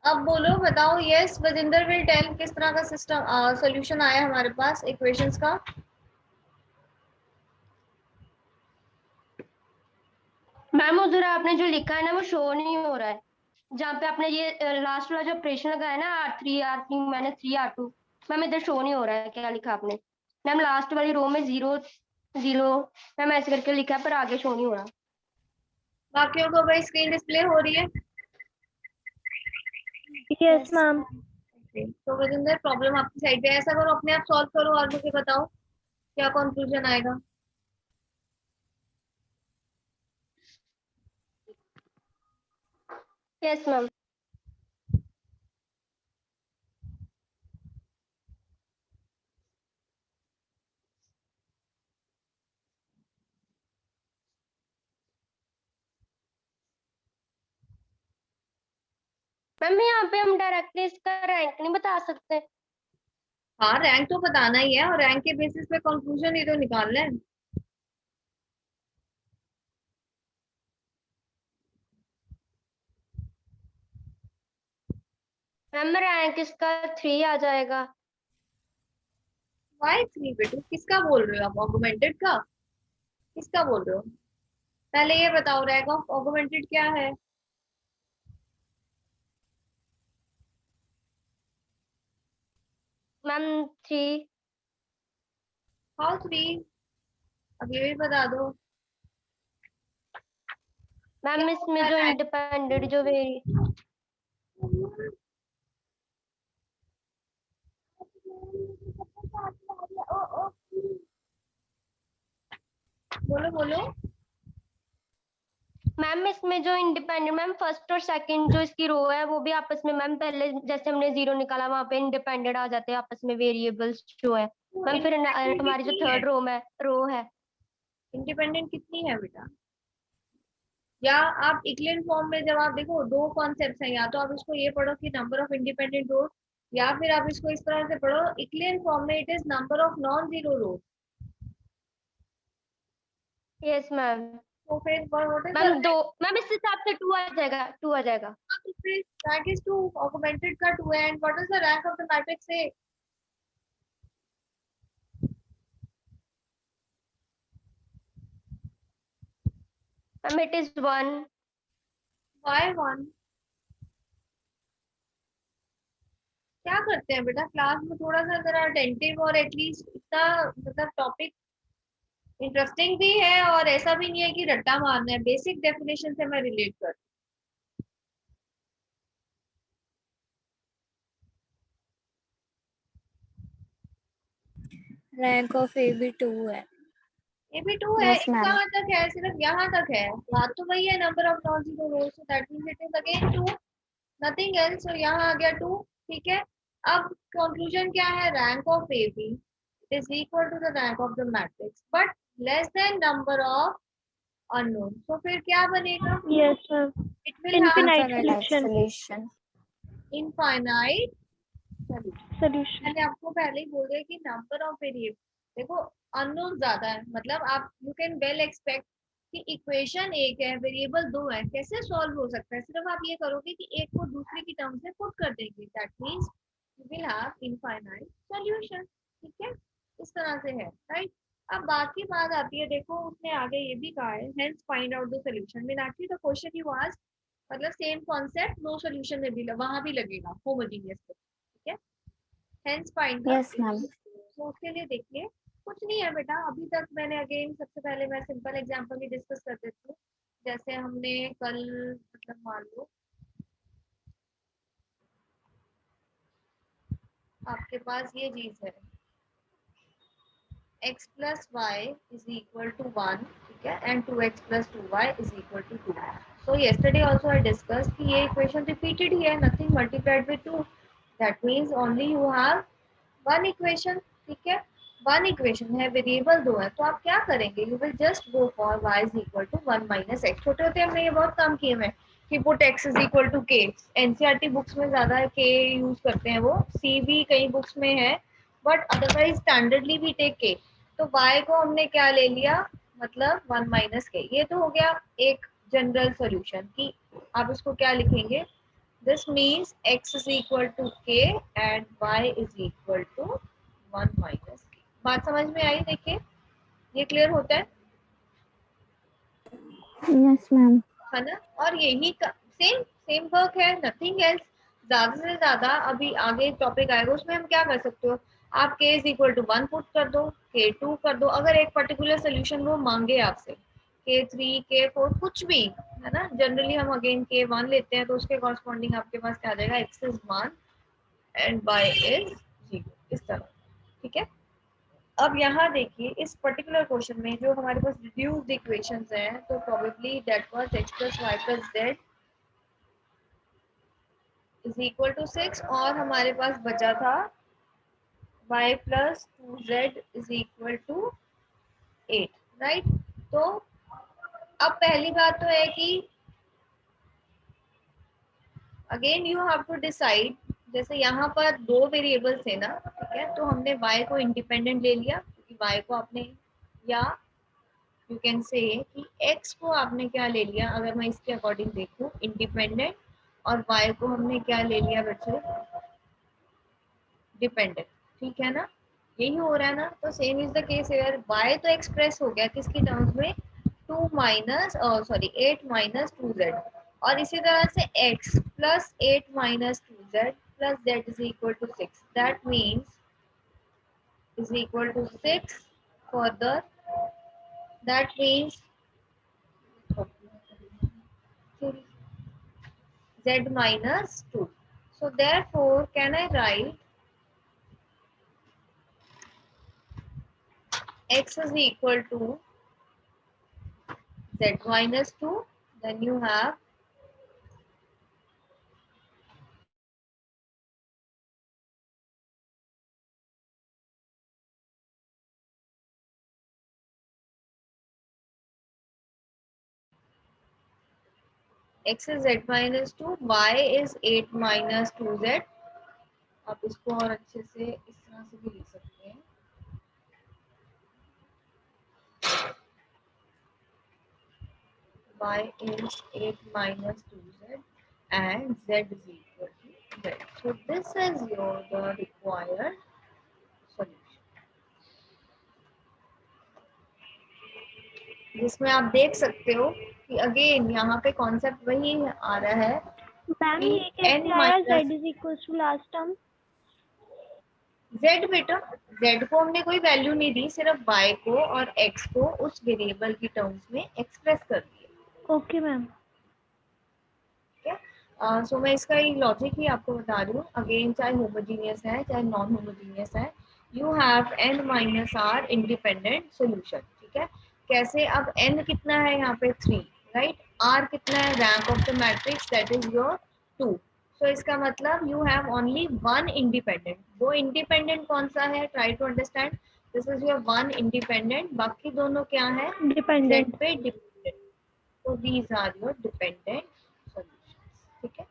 अब बोलो, बताओ। यस वजिंदर विल टेल किस तरह का सिस्टम सॉल्यूशन आया हमारे पास इक्वेशंस का। मैम उधर आपने जो लिखा है ना वो शो नहीं हो रहा है, जहाँ पे आपने ये लास्ट वाला जो ऑपरेशन लगाया है ना R3 R3 -3 R2, मैम इधर शो नहीं हो रहा है क्या लिखा आपने। मैम लास्ट वाली रो में 0 0 मैम ऐसे करके लिखा है पर आगे शो नहीं हो रहा। बाकियों को भाई स्क्रीन डिस्प्ले हो रही है। Yes ma'am. तो वजिंदर प्रॉब्लम आपकी साइड पे है। ऐसा करो, अपने आप सॉल्व करो और मुझे बताओ क्या कंक्लूजन आएगा। Yes ma'am. मैम यहाँ पे हम डायरेक्टली इसका रैंक नहीं बता सकते। हाँ, रैंक तो बताना ही है और रैंक के बेसिस पे कंक्लूजन ही तो निकालना है। मैम रैंक इसका 3 आ जाएगा। वाई 3 बेटू? किसका बोल रहे हो आप? ऑगमेंटेड का? किसका बोल रहे हो? पहले ये बताओ, रैंक ऑफ ऑगमेंटेड क्या है? मैम 3। हाउ 3? अब ये भी बता दो। क्या मैम होता इसमें है जो रैंक? इंडिपेंडेंट जो वेरी बोलो बोलो। मैम इसमें जो इंडिपेंडेंट मैम फर्स्ट और सेकंड जो इसकी रो है वो भी आपस में मैम पहले जैसे हमने 0 निकाला वहां पे इंडिपेंडेंट आ जाते हैं आपस में वेरिएबल्स जो है। मैम फिर इंडिपेंडेंट हमारी जो कितनी है? थर्ड रो है। इंडिपेंडेंट कितनी है बेटा? या आप इक्लिन फॉर्म में जब आप देखो, दो कॉन्सेप्ट्स हैं। या तो आप इसको ये पढ़ो कि नंबर ऑफ इंडिपेंडेंट रोज, या फिर आप इसको इस तरह से पढ़ो, इक्लिन फॉर्म में it is number of non zero rose. Yes ma'am. तो फिर व्हाट इज द मैम दो रैंक? मैम इस हिसाब से 2 आ जाएगा, 2 आ जाएगा। तो फिर रैंक इज 2, ऑगमेंटेड का 2 है, and what is the rank of the matrix A? Ma'am it is 1। Y 1? क्या करते हैं बेटा क्लास में? थोड़ा सा जरा अटेंटिव और एटलीस्ट इतना, मतलब टॉपिक इंटरेस्टिंग भी है और ऐसा भी नहीं है कि रट्टा मारना है। बेसिक डेफिनेशन से मैं रिलेट कर। रैंक ऑफ ए भी 2 है। ये भी 2 है। Yes ma'am. कहाँ तक है? सिर्फ यहाँ तक है। बात तो वही है, number of non zero rows, so that means it is again 2, nothing else. सो यहाँ आ गया 2। ठीक है। अब कंक्लूजन क्या है? Rank of A B is equal to the rank of the matrix but less than number of unknown. तो फिर क्या बनेगा? Yes ma'am. It will have infinite Infinite solution. solution. Infinite solution. Solution. मैंने आपको पहले ही बोल दिया कि नंबर ऑफ वेरिएबल, देखो, अननोन ज्यादा है, मतलब आप यू कैन वेल एक्सपेक्ट कि इक्वेशन एक है, वेरिएबल दो है, कैसे सॉल्व हो सकता है? सिर्फ आप ये करोगे कि एक को दूसरे की टर्म से पुट कर देंगे, that means you will have infinite solution. ठीक है, इस तरह से है, राइट। अब बाकी बात आती है, देखो उसने आगे ये भी कहा है, hence find out the solution. Mean actually the question you asked, मतलब सेम कॉन्सेप्ट नो सॉल्यूशन में भी वहां भी लगेगा होमोजीनियस। ठीक है, hence find the. Yes, ma'am. तो उसके लिए देखिए, कुछ नहीं है बेटा। अभी तक मैंने अगेन सबसे पहले मैं सिंपल एग्जांपल ही डिस्कस कर देती हूँ। जैसे हमने कल, मतलब मान लो आपके पास ये चीज है, x plus y is equal to 1, ठीक है, and 2x plus 2y is equal to 2. So yesterday also I discussed कि ये equation repeated ही है, nothing multiplied with 2. That means only you have one equation. ठीक है, वन इक्वेशन है, variable दो है, तो आप क्या करेंगे? You will just go for y is equal to 1 minus x. छोटे होते हमने ये बहुत काम किए हैं कि put x is equal to k। NCERT books में ज्यादा k यूज करते हैं, वो सी भी कई बुक्स में है, बट अदरवाइज स्टैंडर्डली भी टेक k। तो y को हमने क्या ले लिया, मतलब 1 माइनस के। ये तो हो गया एक जनरल सॉल्यूशन कि आप इसको क्या लिखेंगे, This means x is equal to k and y is equal to 1 minus k. बात समझ में आई? देखिए ये क्लियर होता है यस मैम। है ना? और यही सेम सेम वर्क है, नथिंग एल्स। ज्यादा से ज्यादा अभी आगे टॉपिक आएगा उसमें हम क्या कर सकते हो, आप k is equal to 1 put कर दो, k2 कर दो, अगर एक पर्टिकुलर सोल्यूशन वो मांगे आपसे, k3 k4 कुछ भी, है ना? जनरली हम अगेन k1 लेते हैं तो उसके कॉरस्पॉन्डिंग आपके पास क्या आ जाएगा, x is 1 and y is 0, इस तरह। ठीक है, अब यहाँ देखिए इस पर्टिकुलर क्वेश्चन में जो हमारे पास रिड्यूस्ड इक्वेशंस हैं, तो probably that was x plus y plus z is equal to 6 और हमारे पास बचा था y plus 2z is equal to 8, right? तो अब पहली बात तो है कि again you have to decide, जैसे यहाँ पर दो वेरिएबल्स है ना, ठीक है, तो हमने y को इंडिपेंडेंट ले लिया क्योंकि y को आपने, या यू कैन से कि x को आपने क्या ले लिया, अगर मैं इसके अकॉर्डिंग देखूं इंडिपेंडेंट, और y को हमने क्या ले लिया बच्चों, डिपेंडेंट। ठीक है ना, यही हो रहा है ना? तो same is the case here, y तो एक्सप्रेस हो गया किसकी टर्म्स में, 2 माइनस सॉरी 8 माइनस 2z, और इसी तरह से x plus 8 minus 2z plus z is equal to 6, that means is equal to 6 further, that means z minus 2. So therefore, can I write x is equal to z minus 2? Then you have x is z minus 2, y is 8 minus 2z. आप इसको और अच्छे से इस तरह से भी लिख सकते हैं, y is 8 minus 2z and z is equal to z. So this is your the required solution, जिसमें आप देख सकते हो कि अगेन यहाँ पे कॉन्सेप्ट वही आ रहा है मैम कि ये कैसे n आया minus z is equal to last term? z, बेटा z को हमने कोई वैल्यू नहीं दी, सिर्फ y को और x को उस वेरिएबल की टर्म्स में एक्सप्रेस कर दिया। Okay ma'am. ठीक है, सो मैं इसका ही लॉजिक ही आपको बता रही हूँ। अगेन चाहे होमोजीनियस है चाहे नॉन होमोजीनियस है, you have n minus r independent solution. ठीक है, कैसे? अब n कितना है यहाँ पे 3, राइट? r कितना है, rank of the matrix, that is your 2। So इसका मतलब you have only one independent. वो इंडिपेंडेंट कौन सा है, try to understand. This is your one independent, बाकी दोनों क्या है, डिपेंडेंट। z पे डिपेंडेंट। तो these are your dependent solutions. ठीक है,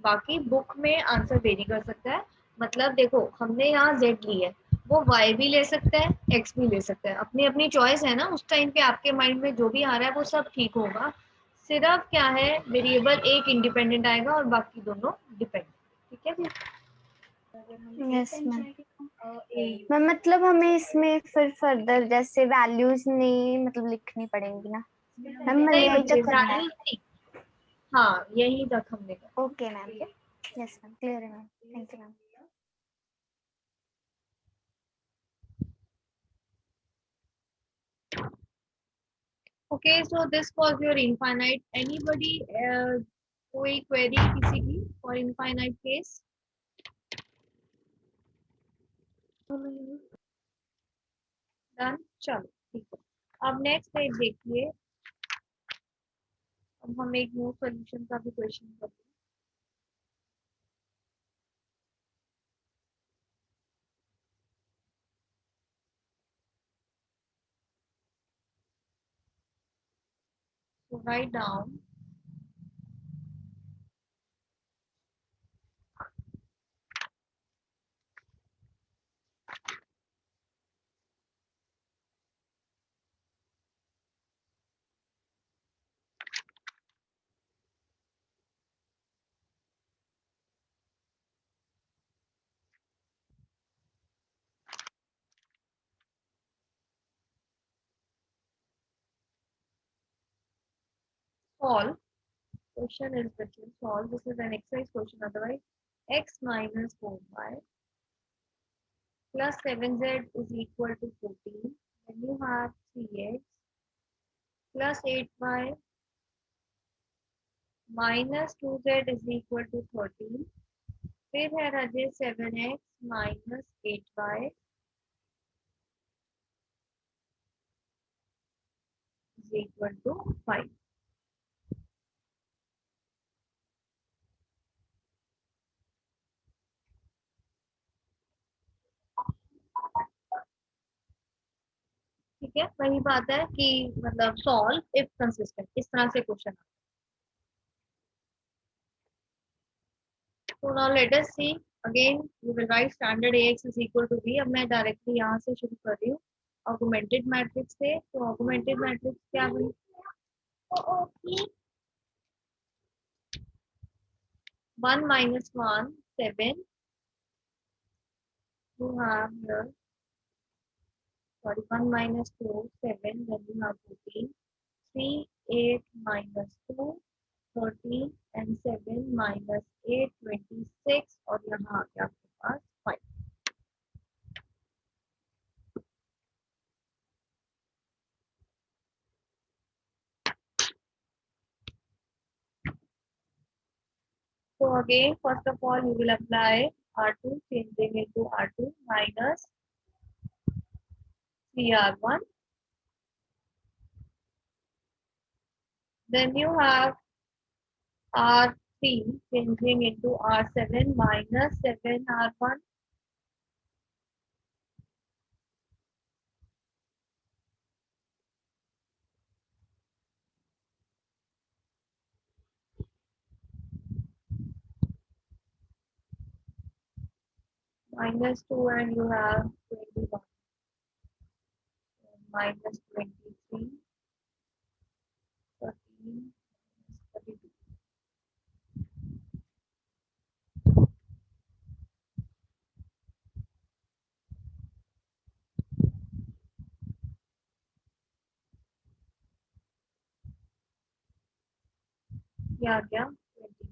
बाकी बुक में आंसर वेरी कर सकता है। मतलब देखो हमने यहाँ z ली है, वो y भी ले सकता है, x भी ले सकता है, अपनी अपनी चॉइस है ना। उस टाइम पे आपके माइंड में जो भी आ रहा है वो सब ठीक होगा, सिर्फ क्या है, वेरिएबल एक इंडिपेंडेंट आएगा और बाकी दोनों डिपेंडेंट। ठीक है जी? Yes ma'am. मैम मतलब हमें इसमें फिर फर्दर जैसे वैल्यूज नहीं मतलब लिखनी पड़ेंगी ना मैम? मैं नहीं यही बच्चे, तक करना है। वैल्यूज नहीं, हाँ यही तक हमने कर। Okay ma'am. Yes ma'am, clear है ma'am, thank you ma'am. Okay, so this was your infinite. Anybody कोई query किसी की for infinite case? Done? चलो ठीक है, अब नेक्स्ट पेज देखिए। अब हम एक न्यू सॉल्यूशन का भी क्वेश्चन करते हैं। So write down solve. Question is written solve. This is an exercise question. Otherwise, x minus 4y plus 7z is equal to 14. Then you have 3x plus 8y minus 2z is equal to 13. फिर है Rajesh 7x minus 8y is equal to 5. ठीक है, वही बात है कि मतलब solve if consistent, इस तरह से question. So now let us see again. We will write standard AX is equal to B. अब मैं डायरेक्टली यहाँ से शुरू कर रही हूँ ऑगमेंटेड मैट्रिक्स से। तो ऑगमेंटेड मैट्रिक्स क्या बनी? 1 minus 1 7. You have here, sorry, 1 minus 4 7. Then you have 14. 3 8 minus 2 13 and 7 minus 8 26 और यहाँ आ गया आपके पास 5. So again, first of all, you will apply R2, changing into R2 minus 3R1. Then you have R3 changing into R7 minus 7R1. Minus 2 and you have 21. Minus 23. 13. 32. ये आ गया 20.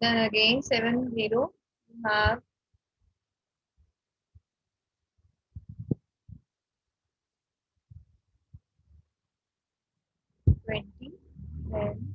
Then again 7 0. You have 20. Then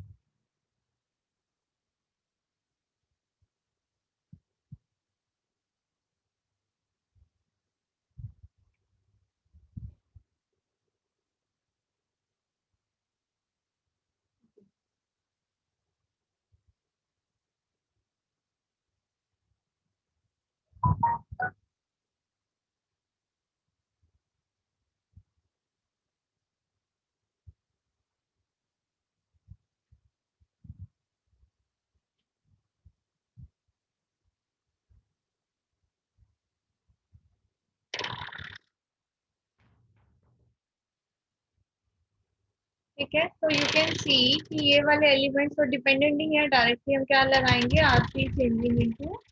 ठीक है, तो you can see कि ये वाले elements तो dependent नहीं है, डायरेक्टली हम क्या लगाएंगे R3 changing into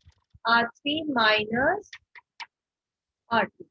R3 minus R2.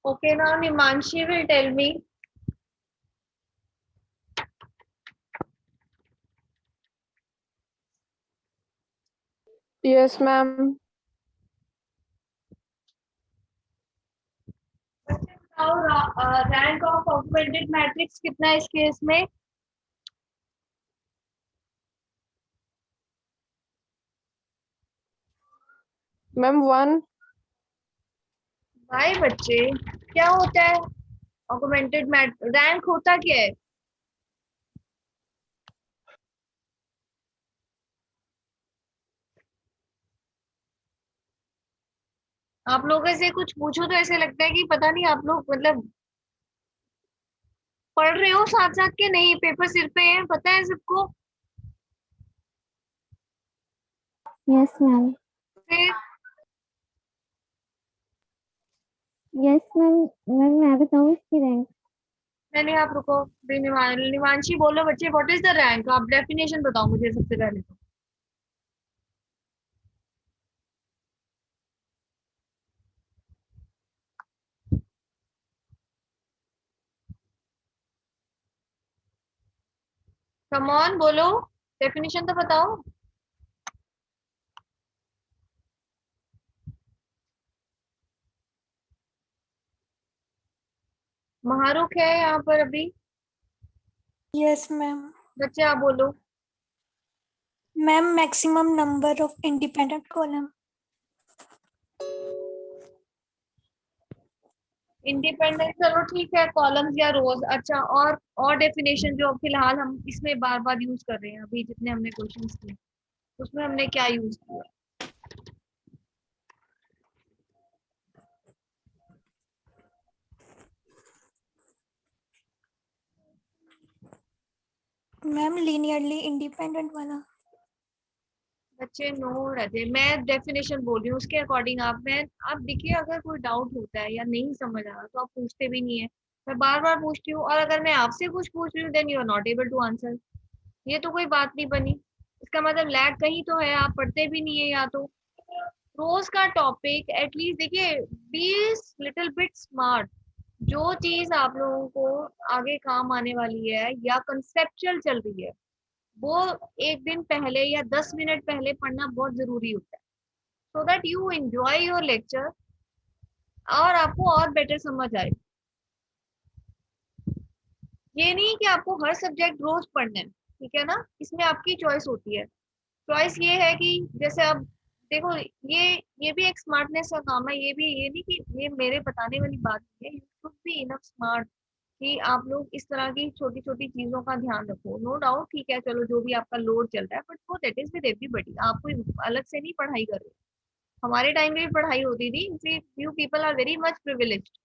Okay, now Nimanshi will tell me. Yes, ma'am. बताओ रैंक ऑफ ऑगमेंटेड मैट्रिक्स कितना है इस केस में? मैम 1. भाई बच्चे, क्या होता है ऑगमेंटेड रैंक होता क्या है? आप लोगों से कुछ पूछो तो ऐसे लगता है कि पता नहीं आप लोग मतलब पढ़ रहे हो साथ साथ के नहीं, पेपर सिर पे है, पता है सबको। Yes ma'am. फिर यस मैम। मैम मैं बताऊँ इसकी रैंक? मैंने, आप रुको, निवांशी बोलो बच्चे, व्हाट इज द रैंक, आप डेफिनेशन बताओ मुझे सबसे पहले तो। कम ऑन बोलो, डेफिनेशन तो बताओ। महारुख है यहाँ पर अभी। Yes ma'am. बच्चे आप बोलो। Ma'am maximum number of independent column. Independent, चलो ठीक है, कॉलम्स या रोज। अच्छा, और डेफिनेशन जो फिलहाल हम इसमें बार बार यूज कर रहे हैं, अभी जितने हमने क्वेश्चंस किए उसमें हमने क्या यूज किया। मैम लीनियरली इंडिपेंडेंट वाला। बच्चे नो रहते, मैं डेफिनेशन बोल रही हूँ उसके अकॉर्डिंग आप देखिए, अगर कोई डाउट होता है या नहीं समझ आ रहा तो आप पूछते भी नहीं है। मैं बार बार पूछती हूँ, और अगर मैं आपसे कुछ पूछ रही हूँ then you are not able to answer. ये तो कोई बात नहीं बनी, इसका मतलब लैग कहीं तो है, आप पढ़ते भी नहीं है या तो। रोज का टॉपिक एटलीस्ट देखिए, बी लिटिल बिट स्मार्ट। जो चीज आप लोगों को आगे काम आने वाली है या कंसेप्चुअल चल रही है, वो एक दिन पहले या 10 मिनट पहले पढ़ना बहुत जरूरी होता है, so that you enjoy your lecture और आपको और बेटर समझ आए। ये नहीं कि आपको हर सब्जेक्ट रोज पढ़ना है, ठीक है ना, इसमें आपकी चॉइस होती है। चॉइस ये है कि जैसे अब देखो, ये भी एक स्मार्टनेस का काम है, ये भी, ये नहीं कि ये मेरे बताने वाली बात नहीं है, you should be enough smart कि आप लोग इस तरह की छोटी छोटी चीजों का ध्यान रखो। नो डाउट, ठीक है, चलो जो भी आपका लोड चल रहा है, बट वो दैट इज विद एवरीबॉडी, आप कोई अलग से नहीं पढ़ाई कर रहे। हमारे टाइम में भी पढ़ाई होती थी, few people are very much privileged.